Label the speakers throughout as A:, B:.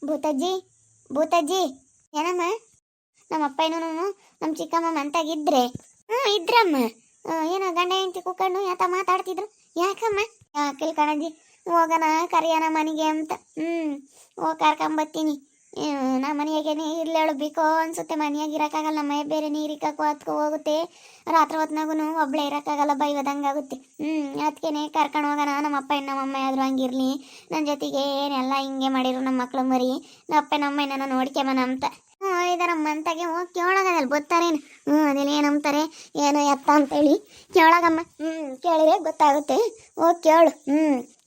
A: ಭೂತಜ್ಜಿ ಭೂತಜ್ಜಿ ಏನಮ್ಮ? ನಮ್ಮ ಅಪ್ಪನೂ ನಮ್ಮ ಚಿಕ್ಕಮ್ಮ ಮಂತಾಗಿದ್ರೆ ಇದ್ರಮ್ಮ. ಏನೋ ಗಂಡ ಹೆಂಡತಿ ಕುಕ್ಕಣ್ಣು ಯಾತ ಮಾತಾಡ್ತಿದ್ರು ಯಾಕಮ್ಮ? ಯಾಕಿಲ್ ಕಣಜ್ಜಿ, ಹೋಗೋಣ ಕರಿಯೋಣ ಮನೆಗೆ ಅಂತ. ಹೋಗಿ ಕರ್ಕೊಂಬತ್ತೀನಿ. ನಾ ಮನೆಯಾಗೇನೆ ಇರ್ಲೇಳು ಬೇಕೋ ಅನ್ಸುತ್ತೆ. ಮನೆಯಾಗ ಇರೋಕ್ಕಾಗಲ್ಲ, ನಮ್ಮ ಬೇರೆ ನೀರಿಕ್ಕೂ ಹತ್ಕೊ ಹೋಗುತ್ತೆ. ರಾತ್ರಿ ಹೊತ್ನಾಗೂ ಒಬ್ಳೆ ಇರೋಕ್ಕಾಗಲ್ಲ, ಬೈವದಂಗಾಗುತ್ತೆ. ಅದಕ್ಕೇನೆ ಕರ್ಕೊಂಡು ಹೋಗೋಣ. ನಮ್ಮ ಅಪ್ಪ ನಮ್ಮಮ್ಮ ಆದರೂ ಹಂಗಿರ್ಲಿ, ನನ್ನ ಜೊತೆಗೆ ಏನೆಲ್ಲ ಹಿಂಗೆ ಮಾಡಿರು ನಮ್ಮ ಮಕ್ಳು ಮರಿ. ನಮ್ಮ ಅಪ್ಪ ನಮ್ಮ ನನ್ನ ನೋಡ್ಕೊಂಬನ ಅಂತ ಇದರಮ್ಮ ಅಂತಾಗೆ ಹೋಗಿ ಕೇಳೋಗದಲ್ಲಿ ಗೊತ್ತಾರೇನು. ಅದೆಲ್ಲ ಏನಂತಾರೆ ಏನೋ ಎತ್ತ ಅಂತೇಳಿ ಕೇಳೋಗಮ್ಮ. ಕೇಳಿದ್ರೆ ಗೊತ್ತಾಗುತ್ತೆ. ಹೋಗಿ ಕೇಳು.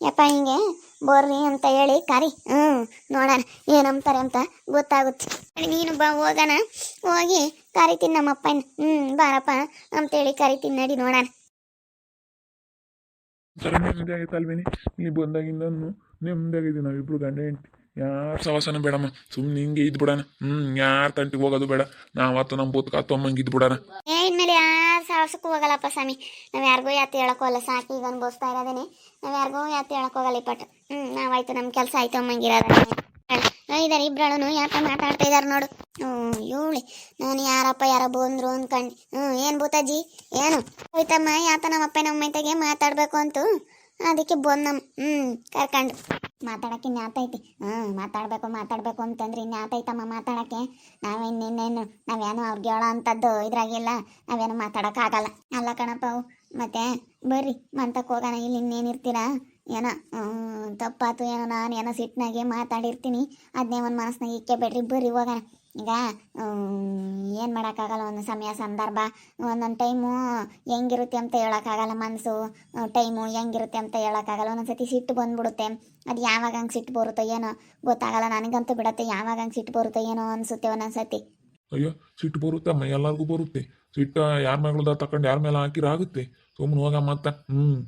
A: ಯಪ್ಪ ಹಿಂಗೆ ಬರ್ರಿ ಅಂತ ಹೇಳಿ ಕರಿ. ನೋಡೋಣ ಏನಂತಾರೆ ಅಂತ ಗೊತ್ತಾಗುತ್ತೆ. ನೀನು ಬಾ, ಹೋಗೋಣ. ಹೋಗಿ ಕರಿತೀನಿ ನಮ್ಮಪ್ಪನ. ಬಾರಪ್ಪ ಅಂತೇಳಿ ಕರಿತೀನಿ, ನಡಿ ನೋಡೋಣ.
B: ನೆಮ್ಮದಿ ಆಗೈತಲ್ವೇನಿ? ನೀ ಬಂದಾಗಿಂದ ನೆಮ್ಮದಿಯಾಗಿದ್ದೀವಿ ನಾವಿಬ್ರು ಗಂಡ ಹೆಂಡ್ತಿ. ಯಾರು ಸವಾಸನ ಬೇಡಮ್ಮ, ಸುಮ್ಮನೆ ಹಿಂಗೆ ಇದ್ದು ಬಿಡೋಣ. ಯಾರು ತಂಟಿಗೆ ಹೋಗೋದು ಬೇಡ. ನಾವತ್ತು ನಮ್ಮ ಬೂತ್ಕ ತೊಮ್ಮಂಗೆ ಇದ್ದು ಬಿಡೋಣ.
A: ಇನ್ಮೇಲೆ ಯಾರು ಸಾಹಸಕ್ಕೂ ಹೋಗಲ್ಲಪ್ಪ ಸ್ವಾಮಿ. ನಾವು ಯಾರಿಗೂ ಯಾತಿ ಹೇಳೋಕ್ಕಲ್ಲ. ಸಾಕು, ಈಗ ಅನ್ಭವಿಸ್ತಾ ಇರೋದೇನೆ. ನಾವು ಯಾರಿಗೂ ಯಾತಿ ಹೇಳೋಕ್ಕೋಗಲ್ಲ ಈ ಪಟ್ಟು. ನಾವಾಯ್ತು, ನಮ್ಮ ಕೆಲಸ ಆಯ್ತು ಅಮ್ಮಂಗಿರೋದೇ. ಇದಾರೆ ಇಬ್ಬರಳು ಯಾಕ ಮಾತಾಡ್ತಾ ಇದ್ದಾರೆ ನೋಡು. ಇವಳಿ ನಾನು ಯಾರಪ್ಪ ಯಾರೋ ಬಂದ್ರು ಅನ್ಕಂಡು. ಏನು ಭೂತಾಜಿ ಏನು ಹೋಯ್ತಮ್ಮ? ಯಾತ ನಮ್ಮಪ್ಪ ನಮ್ಮ ಮೈತೆಗೆ ಮಾತಾಡ್ಬೇಕು ಅಂತು, ಅದಕ್ಕೆ ಬಂದಮ್ಮ. ಕರ್ಕೊಂಡು ಮಾತಾಡೋಕೆ ಇನ್ಯಾತೈತಿ. ಮಾತಾಡ್ಬೇಕು ಅಂತಂದ್ರೆ ಇನ್ಯಾತೈತಮ್ಮ ಮಾತಾಡೋಕ್ಕೆ. ನಾವೇನೇನು ನಾವೇನು ಅವ್ರಿಗೆ ಹೇಳೋ ಅಂಥದ್ದು ಇದ್ರಾಗಿಲ್ಲ. ನಾವೇನು ಮಾತಾಡೋಕ್ಕಾಗಲ್ಲ ಅಲ್ಲ ಕಣಪ್ಪ. ಅವು ಮತ್ತೆ ಬರ್ರಿ ಮಂತಕ್ಕೆ ಹೋಗೋಣ. ಇಲ್ಲಿ ಇನ್ನೇನಿರ್ತೀರಾ ಏನೋ ತಪ್ಪಾತು ಏನೋ, ನಾನು ಏನೋ ಸಿಟ್ಟಿನಾಗೆ ಮಾತಾಡಿರ್ತೀನಿ. ಅದನ್ನೇ ಒಂದು ಮನಸ್ಸಿನಾಗ ಇಕ್ಕೆ ಬೇಡ್ರಿ, ಬರ್ರಿ ಹೋಗೋಣ. ಈಗ ಏನು ಮಾಡೋಕ್ಕಾಗಲ್ಲ, ಒಂದು ಸಮಯ ಸಂದರ್ಭ ಒಂದೊಂದು ಟೈಮು ಹೆಂಗಿರುತ್ತೆ ಅಂತ ಹೇಳೋಕ್ಕಾಗಲ್ಲ. ಮನಸ್ಸು ಟೈಮು ಹೆಂಗಿರುತ್ತೆ ಅಂತ ಹೇಳೋಕ್ಕಾಗಲ್ಲ. ಒಂದೊಂದು ಸತಿ ಸಿಟ್ಟು ಬಂದ್ಬಿಡುತ್ತೆ. ಅದು ಯಾವಾಗ ಹಂಗೆ ಸಿಟ್ಟು ಬರುತ್ತೋ ಏನೋ ಗೊತ್ತಾಗಲ್ಲ. ನನಗಂತೂ ಬಿಡತ್ತೆ, ಯಾವಾಗ ಹಂಗೆ ಸಿಟ್ಟು ಬರುತ್ತೋ ಏನೋ ಅನಿಸುತ್ತೆ ಒಂದೊಂದು ಸತಿ.
B: ಅಯ್ಯೋ, ಸಿಟ್ಟು ಬರುತ್ತಮ್ಮ, ಎಲ್ಲರಿಗೂ ಬರುತ್ತೆ ಸಿಟ್ಟು. ಯಾರ ಮೇಗಳದ ತಗೊಂಡು ಯಾರ ಮೇಲೆ ಹಾಕಿರಾಗುತ್ತೆ. ಸುಮ್ಮನೆ ಹೋಗ ಮತ್ತೆ.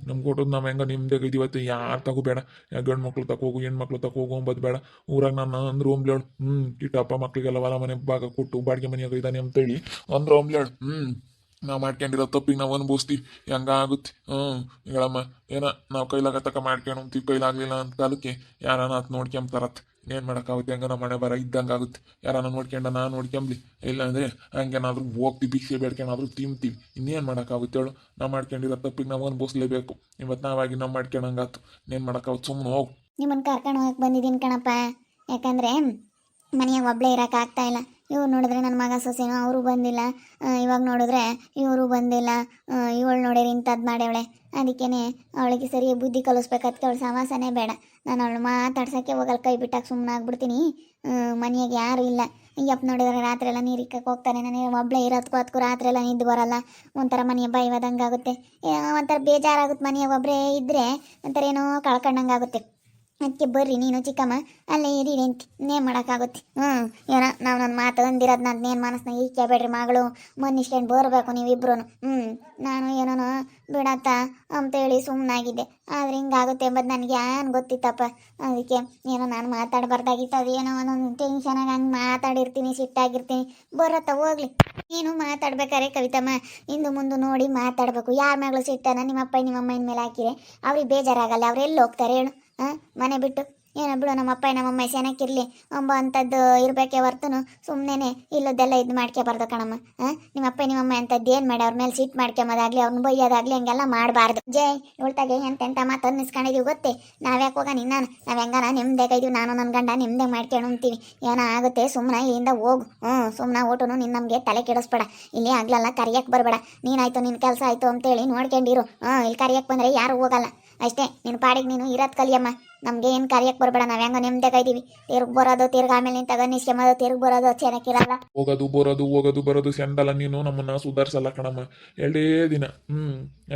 B: ನಮ್ಗೆ ಕೊಟ್ಟದ್ದು ನಾವು ಹೆಂಗ ನಿಮ್ದಾಗ ಇದೀವತ್ತು. ಯಾರು ತಗೋಬೇಡ. ಗಂಡು ಮಕ್ಳು ತಗೋಗು, ಹೆಣ್ಮಕ್ಳು ತಗೋಗು ಅಂಬದು ಬೇಡ. ಊರಾಗ ನಾನು ಅಂದ್ರೆ ಓಮ್ಲೇಳು. ಕಿಟ್ಟಪ್ಪ ಮಕ್ಳಿಗೆಲ್ಲ ಹೊಲ ಮನೆ ಭಾಗ ಕೊಟ್ಟು ಬಾಡಿಗೆ ಮನೆಯಾಗ ಇದ್ದಾನೆ ಅಂತೇಳಿ ಅಂದ್ರೆ ಓಮ್ಲೇಳು. ನಾವು ಮಾಡ್ಕೊಂಡಿರೋ ತಪ್ಪಿಗೆ ನಾವು ಅನುಭವಿಸ್ತೀವಿ. ಹೆಂಗಾಗುತ್ತೆ. ಹೇಳಮ್ಮ, ಏನೋ ನಾವು ಕೈಲಾಗ ತಕ ಮಾಡ್ಕೊಂಡು ಕೈಲಾಗಲಿಲ್ಲ ಅಂತ ಕಾಲಕ್ಕೆ ಯಾರನ್ನ ಅದು ನೋಡ್ಕೊಂತಾರತ್ತೆ. ಏನು ಮಾಡೋಕ್ಕಾಗುತ್ತೆ? ಹೆಂಗ ನಮ್ಮ ಮನೆ ಬರ ಇದ್ದಂಗೆ ಆಗುತ್ತೆ. ಯಾರನ್ನ ನೋಡ್ಕೊಂಡ ನಾನು ನೋಡ್ಕೊಂಬ್ಲಿ. ಇಲ್ಲಾಂದರೆ ಹಂಗೇನಾದ್ರೂ ಹೋಗ್ತೀವಿ, ಭಿಕ್ಷೆ ಬೇಡ್ಕೊಂಡಾದ್ರೂ ತಿಂತೀವಿ. ಇನ್ನೇನು ಮಾಡೋಕ್ಕಾಗುತ್ತೆ ಹೇಳು? ನಾವು ಮಾಡ್ಕೊಂಡಿರೋ ತಪ್ಪಿಗೆ ನಾವು ಅನುಭವಿಸ್ಲೇಬೇಕು. ಇವತ್ತು ನಾವಾಗಿ ನಾವು ಮಾಡ್ಕೊಂಡಂಗಾತು. ಇನ್ನೇನು ಮಾಡೋಕ್ಕಾಗುತ್ತೆ? ಸುಮ್ಮನೆ ಹೋಗು.
A: ನಿಮ್ಮನ್ನು ಕರ್ಕೊಂಡು ಹೋಗಕ್ಕೆ ಬಂದಿದ್ದೀನಿ ಕಣಪ್ಪ. ಯಾಕಂದರೆ ಮನೆಯಾಗ ಒಬ್ಬಳೇ ಇರೋಕ್ಕಾಗ್ತಾ ಇಲ್ಲ. ಇವ್ರು ನೋಡಿದ್ರೆ ನನ್ನ ಮಗ ಸೊಸೆನೋ ಅವರು ಬಂದಿಲ್ಲ. ಇವಾಗ ನೋಡಿದ್ರೆ ಇವರು ಬಂದಿಲ್ಲ. ಇವಳು ನೋಡಿರಿ ಇಂಥದ್ದು ಮಾಡ್ಯವಳೆ. ಅದಕ್ಕೇ ಅವಳಿಗೆ ಸರಿ ಬುದ್ಧಿ ಕಲಿಸ್ಬೇಕದಕ್ಕೆ ಅವಳು ಸವಾಸನೇ ಬೇಡ. ನಾನು ಅವಳು ಮಾತಾಡ್ಸೋಕ್ಕೆ ಹೋಗಲ್ಲ, ಕೈ ಬಿಟ್ಟಾಗ ಸುಮ್ಮನೆ ಆಗ್ಬಿಡ್ತೀನಿ. ಮನೆಯಾಗ ಯಾರು ಇಲ್ಲ. ಅಯ್ಯಪ್ಪ ನೋಡಿದ್ರೆ ರಾತ್ರಿ ಎಲ್ಲ ನೀರು ಇಕ್ಕಕ್ಕೆ ಹೋಗ್ತಾನೆ. ನನಗೆ ಒಬ್ಬಳೇ ಇರೋದಕ್ಕೂ ಅದಕ್ಕೂ ರಾತ್ರಿ ಎಲ್ಲ ನಿದ್ದು ಬರೋಲ್ಲ. ಒಂಥರ ಮನೆಯ ಬೈವದಂಗೆ ಆಗುತ್ತೆ. ಒಂಥರ ಬೇಜಾರಾಗುತ್ತೆ. ಮನೆಯಾಗ ಒಬ್ಬರೇ ಇದ್ದರೆ ಒಂಥರ ಏನೋ ಕಳ್ಕೊಂಡಂಗಾಗುತ್ತೆ. ಅದಕ್ಕೆ ಬರ್ರಿ ನೀನು ಚಿಕ್ಕಮ್ಮ ಅಲ್ಲೇ ಇರೀರಿ ಅಂತ. ಇನ್ನೇನು ಮಾಡೋಕ್ಕಾಗುತ್ತೆ? ಏನೋ ನಾವು ನನ್ನ ಮಾತು ಅಂದಿರೋದು ನನ್ನೇನು ಮನಸ್ಸಿನಾಗ ಇಕ್ಕಬೇಡ್ರಿ ಮಗಳು. ಮನ್ನಿಸ್ಕೊಂಡು ಬರಬೇಕು ನೀವಿಬ್ರು. ನಾನು ಏನೋ ಬಿಡತ್ತ ಅಂತೇಳಿ ಸುಮ್ಮನಾಗಿದ್ದೆ. ಆದರೆ ಹಿಂಗಾಗುತ್ತೆ ಎಂಬುದು ನನಗೆ ಏನು ಗೊತ್ತಿತ್ತಪ್ಪ. ಅದಕ್ಕೆ ಏನೋ ನಾನು ಮಾತಾಡಬಾರ್ದಾಗಿತ್ತು. ಅದು ಏನೋ ಒಂದೊಂದು ಟೆನ್ಷನಾಗಿ ಹಂಗೆ ಮಾತಾಡಿರ್ತೀನಿ, ಸಿಟ್ಟಾಗಿರ್ತೀನಿ. ಬರತ್ತ ಹೋಗ್ಲಿ. ನೀನು ಮಾತಾಡ್ಬೇಕಾರೆ ಕವಿತಮ್ಮ ಇಂದು ಮುಂದೆ ನೋಡಿ ಮಾತಾಡಬೇಕು. ಯಾರ ಮಗಳು ಸಿಟ್ಟನ ನಿಮ್ಮಪ್ಪ ನಿಮ್ಮಮ್ಮನ ಮೇಲೆ ಹಾಕಿರೆ ಅವ್ರಿಗೆ ಬೇಜಾರಾಗಲ್ಲ. ಅವ್ರು ಎಲ್ಲಿ ಹೋಗ್ತಾರೆ ಹೇಳು? ಮನೆ ಬಿಟ್ಟು ಏನೋ ಬಿಡು, ನಮ್ಮಪ್ಪ ನಮ್ಮಮ್ಮ ಚೆನ್ನಾಗಿರಲಿ ಅಂಬ ಅಂಥದ್ದು ಇರಬೇಕೆ ಹೊರ್ತನು ಸುಮ್ಮನೆ ಇಲ್ಲದೆಲ್ಲ ಇದು ಮಾಡ್ಕೊಬಾರ್ದು ಕಣಮ್ಮ. ನಿಮ್ಮಪ್ಪ ನಿಮ್ಮಮ್ಮ ಅಂಥದ್ದು ಏನು ಮಾಡಿ ಅವ್ರ ಮೇಲೆ ಸಿಟ್ಟು ಮಾಡ್ಕೊಂಬೋದಾಗಲಿ, ಅವ್ರನ್ನ ಬೈಯೋದಾಗಲಿ ಹಂಗೆಲ್ಲ ಮಾಡಬಾರ್ದು. ಜೈ ಉಳ್ತಾಗೆ ಎಂತೆಂಥ ಮಾತು ಅನ್ನಿಸ್ಕೊಂಡಿದ್ದೀವಿ ಗೊತ್ತೇ. ನಾವ್ಯಾಕೆ ಹೋಗ ನಾನು ನಾವು ಹೆಂಗಾರ ನಿಮ್ದಾಗ ಇದೀವಿ. ನಾನು ನನ್ನ ಗಂಡ ನಿಮ್ದೇ ಮಾಡ್ಕೊಂಡು ಅಂತೀವಿ. ಏನೋ ಆಗುತ್ತೆ ಸುಮ್ಮನೆ ಇಲ್ಲಿಂದ ಹೋಗು. ಸುಮ್ಮನೆ ಓಟುನು ನಿನ್ನ ನಮಗೆ ತಲೆ ಕೆಡಿಸ್ಬೇಡ. ಇಲ್ಲಿ ಆಗ್ಲಲ್ಲ ಕರಿಯಕ್ಕೆ ಬರಬೇಡ. ನೀನಾಯ್ತು ನಿನ್ನ ಕೆಲಸ ಆಯಿತು ಅಂತೇಳಿ ನೋಡ್ಕೊಂಡಿರು. ಇಲ್ಲಿ ಕರಿಯಕ್ಕೆ ಬಂದರೆ ಯಾರು ಹೋಗಲ್ಲ ಅಷ್ಟೇ. ನಿನ್ನ ಪಾಡಿಗೆ ನೀನು ಇರೋದು ಕಲಿಯಮ್ಮ. ನಮಗೆ ಏನು ಕಾರ್ಯಕ್ಕೆ ಬರಬೇಡ. ನಾವು ಹೆಂಗ ನಿಮ್ದಾಗ ಇದ್ದೀವಿ. ತಿರ್ಗಿ ಬರೋದು ತಿರ್ಗಿ ಆಮೇಲೆ ನಿಂತಾಗ ನಿಸ್ಕೊಂಬೋದು, ತಿರ್ಗಿ ಬರೋದು ಚೆನ್ನಾಗಿರಲ್ಲ.
B: ಹೋಗೋದು ಬರೋದು ಸೆಂಡಲ್ಲ. ನೀನು ನಮ್ಮನ್ನ ಸುಧಾರಿಸಲ್ಲ ಕಣಮ್ಮ. ಎರಡೇ ದಿನ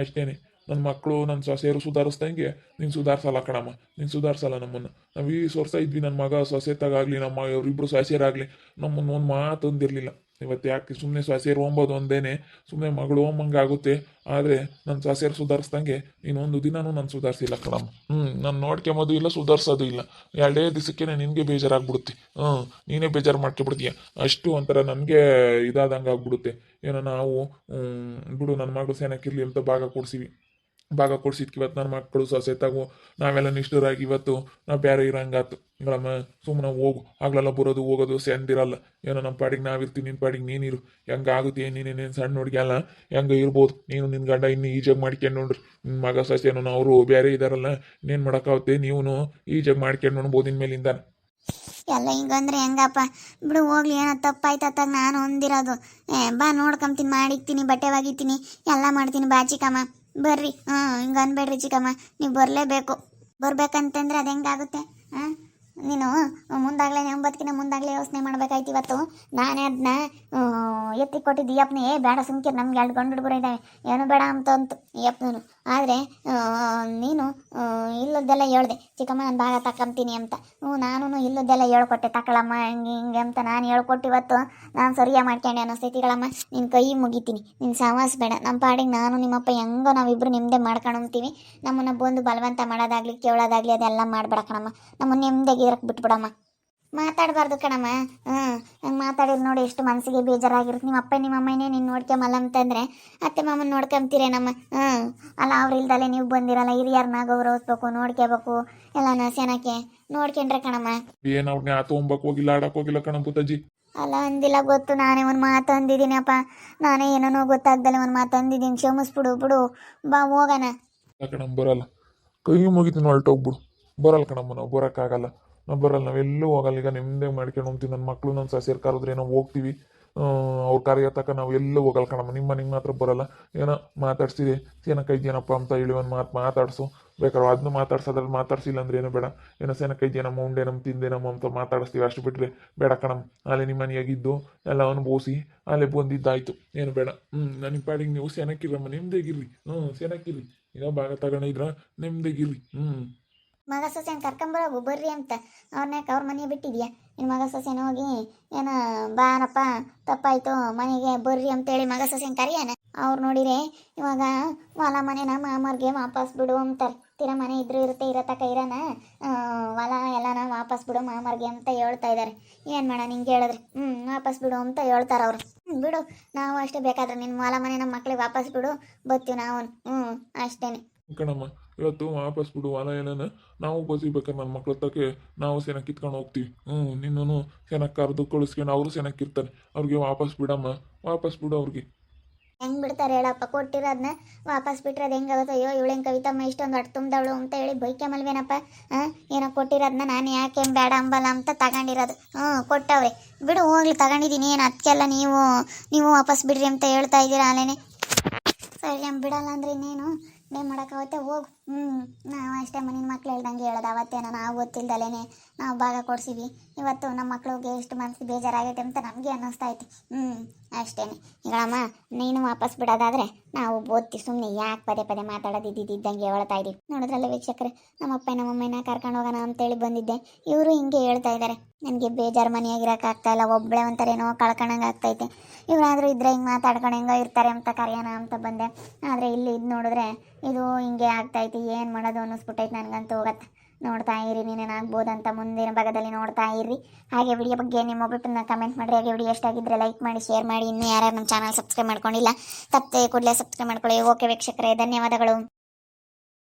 B: ಅಷ್ಟೇನೆ. ನನ್ನ ಮಕ್ಕಳು ನನ್ನ ಸೊಸೆಯರು ಸುಧಾರಿಸ್ದಂಗೆ ನೀನು ಸುಧಾರಿಸಲ್ಲ ಕಣಮ್ಮ. ನೀನು ಸುಧಾರಿಸಲ್ಲ ನಮ್ಮನ್ನು. ನಾವು ಈ ವರ್ಷ ಇದ್ವಿ. ನನ್ನ ಮಗ ಸೊಸೆ ತಗಾಗಲಿ, ನಮ್ಮ ಇವರಿಬ್ಬರು ಸೊಸೆಯರಾಗಲಿ ನಮ್ಮನ್ನು ಒಂದು ಮಾತು ಅಂದಿರಲಿಲ್ಲ. ಇವತ್ತು ಯಾಕೆ ಸುಮ್ಮನೆ ಸೊಸೆಯರು ಹೋಗ್ಬೋದು ಒಂದೇನೆ, ಸುಮ್ಮನೆ ಮಗಳು ಹೋಗಂಗೆ ಆಗುತ್ತೆ. ಆದರೆ ನನ್ನ ಸೊಸೆಯರು ಸುಧಾರಿಸ್ದಂಗೆ ನೀನೊಂದು ದಿನನೂ ನಾನು ಸುಧಾರಿಸಿಲ್ಲ ಕಣಮ್ಮ. ನಾನು ನೋಡ್ಕೊಂಬೋದು ಇಲ್ಲ, ಸುಧಾರಿಸೋದು ಇಲ್ಲ. ಎರಡೇ ದಿವಸಕ್ಕೆ ನಿನಗೆ ಬೇಜಾರಾಗ್ಬಿಡುತ್ತೆ. ನೀನೇ ಬೇಜಾರು ಮಾಡ್ಕೊಬಿಡ್ತೀಯ. ಅಷ್ಟು ಒಂಥರ ನನಗೆ ಇದಾದಂಗೆ ಆಗ್ಬಿಡುತ್ತೆ. ಏನೋ ನಾವು ಬಿಡು ನನ್ನ ಮಗಳು ಸೇನಕ್ಕಿರಲಿ ಅಂತ ಭಾಗ ಕೊಡ್ತೀವಿ. ಭಾಗ ಕೊಡ್ಸಿದ್ಕೆ ಇವತ್ತು ನನ್ನ ಮಕ್ಕಳು ಸೊಸೆ ತಗೋ ನಾವೆಲ್ಲ ನಿಷ್ಠರಾಗಿ ಇವತ್ತು ನಾವು ಬೇರೆ ಇರಂಗಾತು ಹಿಂಗಳಮ್ಮ ಸುಮ್ಮನೆ ಹೋಗು ಆಗ್ಲೆಲ್ಲ ಬರೋದು ಹೋಗೋದು ಸೆಂದಿರಲ್ಲ ಏನೋ ನಮ್ಮ ಪಾಡಿಗೆ ನಾವಿರ್ತೀವಿ ನಿನ್ನ ಪಾಡಿಗೆ ನೀನಿರು ಹೆಂಗಾಗುತ್ತೆ ನೀನೇನು ಸಣ್ಣ ಹುಡುಗಿ ಅಲ್ಲ ಹೆಂಗೆ ಇರ್ಬೋದು ನೀನು ನಿನ್ನ ಗಂಡ ಇನ್ನು ಈಜಾಗ ಮಾಡ್ಕೊಂಡು ನೋಡ್ರಿ ನಿನ್ನ ಮಗ ಸೊಸೆನೂ ಅವರು ಬೇರೆ ಇದಾರಲ್ಲ ಇನ್ನೇನು ಮಾಡೋಕ್ಕಾಗುತ್ತೆ ನೀವು ಈಜಾಗ ಮಾಡ್ಕೊಂಡು ನೋಡ್ಬೋದು ಇನ್ಮೇಲಿಂದ.
A: ಎಲ್ಲ ಹಿಂಗಂದ್ರೆ ಹೆಂಗಪ್ಪ ಬಿಡು ಹೋಗ್ಲಿ, ಏನೋ ತಪ್ಪಾಯ್ತಾಗ ನಾನು ಹೊಂದಿರೋದು. ಬಾ ನೋಡ್ಕೊಂತೀನಿ, ಮಾಡಿಕ್ತೀನಿ, ಬಟ್ಟೆ ಒಗಿತೀನಿ, ಎಲ್ಲ ಮಾಡ್ತೀನಿ. ಬಾ ಚಿಕ್ಕಮ್ಮ ಬರ್ರಿ. ಹಿಂಗೆ ಅನ್ಬೇಡ್ರಿ ಚಿಕ್ಕಮ್ಮ, ನೀವು ಬರಲೇಬೇಕು. ಬರ್ಬೇಕಂತಂದ್ರೆ ಅದು ಹೆಂಗಾಗುತ್ತೆ? ನೀನು ಮುಂದಾಗಲೇ 9ಕ್ಕಿಂತ ಮುಂದಾಗಲೇ ಯೋಚನೆ ಮಾಡ್ಬೇಕಾಯ್ತು. ಇವತ್ತು ನಾನೇ ಅದನ್ನ ಎತ್ತಿ ಕೊಟ್ಟಿದ್ದು ಅಪ್ಪನೇ ಬೇಡ ಸುಮ್ಕಿರ್, ನಮ್ಗೆ 2 ಗಂಡು ಹುಡುಗರು ಇದ್ದಾವೆ, ಏನು ಬೇಡ ಅಂತ ಅಪ್ಪನು. ಆದರೆ ನೀನು ಇಲ್ಲದ್ದೆಲ್ಲ ಹೇಳ್ದೆ ಚಿಕ್ಕಮ್ಮ ನಾನು ಭಾಗ ತಕೊಂತೀನಿ ಅಂತ. ನಾನು ಇಲ್ಲದ್ದೆಲ್ಲ ಹೇಳ್ಕೊಟ್ಟೆ ತಗೊಳಮ್ಮ ಹಿಂಗೆ ಹಿಂಗೆ ಅಂತ ನಾನು ಹೇಳ್ಕೊಟ್ಟು ಇವತ್ತು ನಾನು ಸರಿಯಾಗಿ ಮಾಡ್ಕೊಂಡೆ ಅನ್ನೋ ಸ್ಥಿತಿಗಳಮ್ಮ. ನಿನ್ನ ಕೈ ಮುಗಿತೀನಿ, ನಿನ್ನ ಸವಾಸ ಬೇಡ. ನಮ್ಮ ಪಾಡಿಗೆ ನಾನು ನಿಮ್ಮಪ್ಪ ಹೆಂಗೋ ನಾವಿಬ್ಬರು ನಿಮ್ಮದೇ ಮಾಡ್ಕೊಂತೀವಿ. ನಮ್ಮನ್ನು ಬಂದು ಬಲವಂತ ಮಾಡೋದಾಗ್ಲಿ ಕೇಳೋದಾಗ್ಲಿ ಅದೆಲ್ಲ ಮಾಡಬೇಡ ಕಣಮ್ಮ. ನಮ್ಮನ್ನು ನೆಮ್ಮದಿಗೆ ಇರಕ್ಕೆ ಬಿಟ್ಬಿಡಮ್ಮ. ಮಾತಾಡಬಾರ್ದು ಕಣಮ್ಮ. ಹಂಗೆ ಮಾತಾಡಿದ್ರೆ ನೋಡಿ ಎಷ್ಟು ಮನಸ್ಸಿಗೆ ಬೇಜಾರಾಗಿರುತ್ತೆ. ನಿಮ್ಮ ಅಪ್ಪ ನಿಮ್ಮ ಅಮ್ಮನೇ ನೀನು ನೋಡ್ಕೊಂಬಲ್ಲ ಅಂತಂದರೆ ಅತ್ತೆ ಮಾಮನ ನೋಡ್ಕೊಂತೀರೇನಮ್ಮ. ಅಲ್ಲ ಅವ್ರು ಇಲ್ದಲೆ ನೀವು ಬಂದಿರಲ್ಲ, ಹಿರಿಯರನ್ನ ಗೌರವಿಸ್ಬೇಕು, ನೋಡ್ಕೋಬೇಕು, ಎಲ್ಲನ ಸೆನಕ್ಕೆ ನೋಡ್ಕೊಂಡ್ರೆ ಕಣಮ್ಮ.
B: ಏನು ಅವ್ರನ್ನ ತೊಗೊಂಬಕ್ಕೆ ಹೋಗಿಲ್ಲ, ಆಡಕ್ಕೆ ಹೋಗಿಲ್ಲ ಕಣ ಪುತ್ತಜ್ಜಿ.
A: ಅಲ್ಲ ಅಂದಿಲ್ಲ ಗೊತ್ತು, ನಾನೇ ಒಂದು ಮಾತು ಅಂದಿದ್ದೀನಪ್ಪ. ನಾನೇ ಏನೋ ಗೊತ್ತಾಗ್ದಲೆ ಒಂದು ಮಾತು ಅಂದಿದ್ದೀನಿ, ಕ್ಷಮಿಸ್ಬಿಡು. ಬಿಡು ಬಾ ಹೋಗೋಣ.
B: ಕಣಮ್ಮ ಬರಲ್ಲ, ಕೈ ಮುಗಿತೀನಿ ಹೊರಟೋಗ್ಬಿಡು. ಬರಲ್ಲ ಕಣಮ್ಮ, ನಾವು ಬರೋಕ್ಕಾಗಲ್ಲ, ನಾವು ಬರಲ್ಲ, ನಾವೆಲ್ಲೂ ಹೋಗಲ್ಲ. ಈಗ ನಿಮ್ಮದೇ ಮಾಡ್ಕೊಂಡು ಹೋಗ್ತೀವಿ. ನನ್ನ ಮಕ್ಕಳು ನನ್ನ ಸಸಿಯರ್ ಕರೆದ್ರೆ ನಾವು ಹೋಗ್ತೀವಿ, ಅವ್ರ ಕಾರ್ಯ ತಕ್ಕ ನಾವು ಎಲ್ಲೂ ಹೋಗಲ್ಲ ಕಣಮ್ಮ. ನಿಮ್ಮ ಮನೆಗೆ ಮಾತ್ರ ಬರಲ್ಲ. ಏನೋ ಮಾತಾಡ್ಸಿದೆ ಏನಪ್ಪ ಅಂತ ಹೇಳಿ ಒಂದು ಮಾತಾಡ್ಸು. ಬೇಕಾದ್ರೆ ಅದನ್ನ ಮಾತಾಡ್ಸೋದ್ರಲ್ಲಿ ಮಾತಾಡ್ಸಿಲ್ಲ ಅಂದ್ರೆ ಏನೋ ಬೇಡ. ಏನೋ ಏನಮ್ಮ ಉಂಡೆ ನಮ್ಮ ತಿಂದೇನಮ್ಮ ಅಂತ ಮಾತಾಡಿಸ್ತೀವಿ, ಅಷ್ಟು ಬಿಟ್ಟರೆ ಬೇಡ ಕಣಮ್ಮ. ಅಲ್ಲೇ ನಿಮ್ಮ ಮನೆಯಾಗಿದ್ದು ಎಲ್ಲ ಅನುಭವಿಸಿ ಅಲ್ಲೇ ಬಂದಿದ್ದಾಯ್ತು, ಏನು ಬೇಡ. ನನಗೆ ಪಾಡಿಗೆ ನೀವು ಸೆನಕ್ಕಿರಮ್ಮ, ನೆಮ್ಮದಿಗಿರ್ರಿ. ಸೆನಕ್ಕಿರ್ರಿ. ಏನೋ ಭಾಗ ತಗೊಂಡಿದ್ರ ನೆಮ್ಮದಿಗಿರ್ರಿ.
A: ಮಗ ಸೊಸೆನ ಕರ್ಕೊಂಬರೋಗು ಬರ್ರಿ ಅಂತ. ಅವ್ರ ಮನೆ ಬಿಟ್ಟಿದ್ಯಾ? ನಿನ್ನ ಮಗ ಸೊಸೆನ ಹೋಗಿ ಏನೋ ಬಾರಪ್ಪ ತಪ್ಪಾಯ್ತು ಮನೆಗೆ ಬರ್ರಿ ಅಂತೇಳಿ ಮಗ ಸೊಸೆನ ಕರಿಯಾನ. ಅವ್ರು ನೋಡಿರೆ ಇವಾಗ ಹೊಲ ಮನೆನ ಮಾಮರ್ಗೆ ವಾಪಸ್ ಬಿಡು ಅಂತಾರೆ. ತೀರಾ ಮನೆ ಇದ್ರೂ ಇರುತ್ತೆ, ಇರತಕ್ಕ ಇರೋಣ, ಹೊಲ ಎಲ್ಲನ ವಾಪಸ್ ಬಿಡು ಮಾಮರ್ಗೆ ಅಂತ ಹೇಳ್ತಾ ಇದ್ದಾರೆ. ಏನು ಮಾಡೋಣ ನಿಂಗೆ ಹೇಳಿದ್ರೆ? ವಾಪಸ್ ಬಿಡು ಅಂತ ಹೇಳ್ತಾರೆ ಅವರು. ಬಿಡು, ನಾವು ಅಷ್ಟೇ. ಬೇಕಾದ್ರೆ ನಿನ್ನ ಹೊಲ ಮನೆ ನಮ್ಮ ಮಕ್ಳಿಗೆ ವಾಪಸ್ ಬಿಡು, ಬರ್ತೀವಿ ನಾವು. ಅಷ್ಟೇನೆ
B: ಕಣಮ್ಮ. ಇವತ್ತು ವಾಪಸ್ ಬಿಡು ಹೊಲ ಎಲ್ಲನ ನಾವು ಬಸಿಬೇಕಾರೆ ನನ್ನ ಮಕ್ಳ ತಕ್ಕೆ ನಾವು ಸೆನಕ್ಕೆ ಕಿತ್ಕೊಂಡು ಹೋಗ್ತೀವಿ. ನಿನ್ನೂ ಸೆನಕ್ಕೆ ಕರೆದು ಕಳಿಸ್ಕೊಂಡು ಅವರು ಸೆನಕ್ಕಿರ್ತಾರೆ. ಅವ್ರಿಗೆ ವಾಪಸ್ ಬಿಡಮ್ಮ, ವಾಪಸ್ ಬಿಡು ಅವ್ರಿಗೆ.
A: ಹೆಂಗೆ ಬಿಡ್ತಾರೆ ಹೇಳಪ್ಪ? ಕೊಟ್ಟಿರೋದನ್ನ ವಾಪಸ್ ಬಿಟ್ರೆ ಅದು ಹೆಂಗಾಗುತ್ತೆ? ಅಯ್ಯೋ ಇವಳು ಹೆಂಗೆ ಕವಿತಮ್ಮ ಇಷ್ಟೊಂದು ಅಟ್ಟು ತುಂಬ್ದವಳು ಅಂತ ಹೇಳಿ ಬೈಕೆಮಲ್ವೇನಪ್ಪ. ಏನೋ ಕೊಟ್ಟಿರೋದನ್ನ ನಾನು ಯಾಕೆ ಬೇಡ ಅಂಬಲ್ಲ ಅಂತ ತಗೊಂಡಿರೋದು. ಕೊಟ್ಟವ್ರೆ ಬಿಡು, ಹೋಗ್ಲಿ, ತಗೊಂಡಿದ್ದೀನಿ. ಏನು ಅದಕ್ಕೆಲ್ಲ ನೀವು ವಾಪಸ್ ಬಿಡ್ರಿ ಅಂತ ಹೇಳ್ತಾ ಇದ್ದೀರಾ ಅಲ್ಲೇನೆ. ಸರಿ ಬಿಡಲ್ಲ ಅಂದ್ರೆ ಇನ್ನೇನು ಮಾಡೋಕ್ಕಾಗುತ್ತೆ, ಹೋಗು. ನಾವು ಅಷ್ಟೇ ಮನಿನ ಮಕ್ಳು ಹೇಳ್ದಂಗೆ ಹೇಳೋದು. ಅವತ್ತೇನೋ ನಾವು ಗೊತ್ತಿಲ್ದಲೇ ನಾವು ಭಾಗ ಕೊಡ್ಸಿವಿ. ಇವತ್ತು ನಮ್ಮ ಮಕ್ಳಿಗೆ ಎಷ್ಟು ಮನಸ್ಸಿಗೆ ಬೇಜಾರಾಗೈತೆ ಅಂತ ನಮಗೆ ಅನ್ನಿಸ್ತಾ ಐತಿ. ಅಷ್ಟೇ ಈಗಳಮ್ಮ, ನೀನು ವಾಪಸ್ ಬಿಡೋದಾದರೆ ನಾವು ಓದ್ತೀವಿ. ಸುಮ್ಮನೆ ಯಾಕೆ ಪದೇ ಪದೇ ಮಾತಾಡೋದು ಇದ್ದಿದ್ದಂಗೆ ಹೇಳ್ತಾ ಇದ್ದೀವಿ. ನೋಡಿದ್ರಲ್ಲ ವೀಕ್ಷಕರೇ, ನಮ್ಮಪ್ಪ ನಮ್ಮಮ್ಮನ ಕರ್ಕೊಂಡು ಹೋಗೋಣ ಅಂತೇಳಿ ಬಂದಿದ್ದೆ. ಇವರು ಹಿಂಗೆ ಹೇಳ್ತಾ ಇದ್ದಾರೆ. ನನಗೆ ಬೇಜಾರು ಮನೆಯಾಗಿರೋಕ್ಕಾಗ್ತಾಯಿಲ್ಲ, ಒಬ್ಬಳೇ ಒಂಥರೇನೋ ಕಳ್ಕೊಂಡಂಗೆ ಆಗ್ತೈತೆ. ಇವರಾದರೂ ಇದ್ರೆ ಹಿಂಗೆ ಮಾತಾಡ್ಕೊಂಡು ಹೆಂಗೋ ಇರ್ತಾರೆ ಅಂತ ಕರೆಯೋಣ ಅಂತ ಬಂದೆ. ಆದರೆ ಇಲ್ಲಿ ಇದು ನೋಡಿದ್ರೆ ಇದು ಹಿಂಗೆ ಆಗ್ತೈತಿ. ಏನು ಮಾಡೋದು ಅನ್ನಿಸ್ಬಿಟ್ಟೈತೆ ನನಗಂತೂ. ಹೋಗತ್ತೆ, ನೋಡ್ತಾ ಇರಿ, ನೀನೇನಾಗ್ಬೋದಂತ ಮುಂದಿನ ಭಾಗದಲ್ಲಿ ನೋಡ್ತಾ ಇರ್ರಿ. ಹಾಗೆ ವಿಡಿಯೋ ಬಗ್ಗೆ ನಿಮ್ಮ ಒಬ್ಬರನ್ನ ಕಮೆಂಟ್ ಮಾಡಿರಿ. ಹಾಗೆ ವಿಡಿಯೋ ಎಷ್ಟಾಗಿದ್ದರೆ ಲೈಕ್ ಮಾಡಿ, ಶೇರ್ ಮಾಡಿ. ಇನ್ನೂ ಯಾರ್ಯಾರು ನಮ್ಮ ಚಾನಲ್ ಸಬ್ಸ್ಕ್ರೈಬ್ ಮಾಡ್ಕೊಂಡಿಲ್ಲ ತಪ್ಪದೆ ಕೂಡಲೇ ಸಬ್ಸ್ಕ್ರೈಬ್ ಮಾಡ್ಕೊಳ್ಳಿ. ಓಕೆ ವೀಕ್ಷಕರೇ, ಧನ್ಯವಾದಗಳು.